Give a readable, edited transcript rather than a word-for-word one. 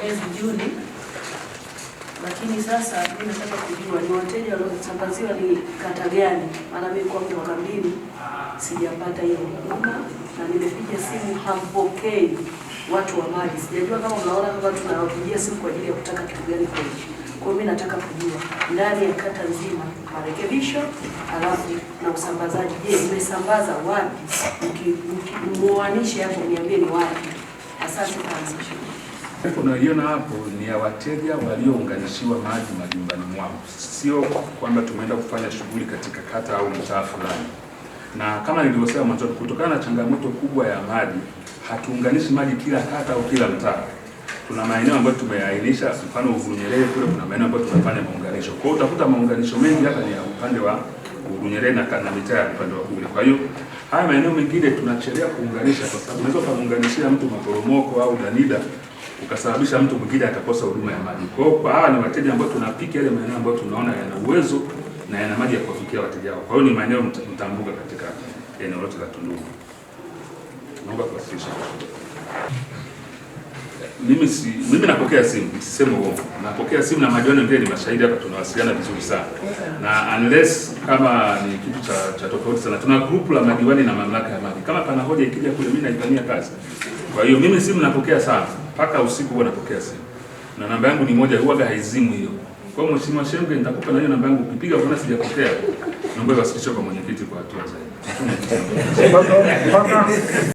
mwezi Juni, lakini sasa mimi nataka kujua ni wateja waliosambaziwa ni kata gani, maana mimi kwa mwaka 2 sijapata hiyo huduma na nimepiga simu hampokei watu wa maji. Sijajua kama mnaona kama tunawapigia simu kwa ajili ya kutaka kitu gani kwa hiyo. Kwa hiyo mimi nataka kujua ndani ya kata nzima marekebisho alafu na usambazaji. Je, nimesambaza wapi? Muoanishe hapo niambie ni wapi. Asante sana. Unaiona hapo ni ya wateja waliounganishiwa maji majumbani mwao. Sio kwamba tumeenda kufanya shughuli katika kata au mtaa fulani. Na kama nilivyosema mwanzo, kutokana na changamoto kubwa ya maji, hatuunganishi maji kila kata au kila mtaa. Tuna maeneo ambayo tumeainisha, mfano Uvunyerere kule kuna maeneo ambayo tunafanya maunganisho. Kwa hiyo utakuta maunganisho mengi hapa ni ya upande wa Uvunyerere na mitaa ya upande wa kule. Kwa hiyo haya maeneo mengine tunachelea kuunganisha kwa sababu unaweza kumuunganishia mtu maporomoko au danida ukasababisha mtu mwingine akakosa huduma ya maji. Kwa hiyo hawa ni wateja ambao tunapika yale maeneo ambayo tunaona yana uwezo na yana maji ya kuwafikia wateja wao. Kwa hiyo ni maeneo mtambuka katika eneo lote la Tunduru. Naomba kuwasilisha. Mimi napokea simu, siseme uongo. Napokea simu na madiwani wengine ni mashahidi hapa, tunawasiliana vizuri sana. Na unless kama ni kitu cha tofauti sana, tuna group la madiwani na mamlaka ya maji. Kama pana hoja ikija kule mimi naifanyia kazi. Kwa hiyo mimi simu napokea sana. Mpaka usiku huwa napokea simu. Na namba yangu ni moja, huwa haizimu hiyo. Kwa hiyo Mheshimiwa Shemge nitakupa na hiyo namba yangu, ukipiga ukiona sijapokea, naomba iwasilishwe kwa mwenyekiti kwa hatua zaidi.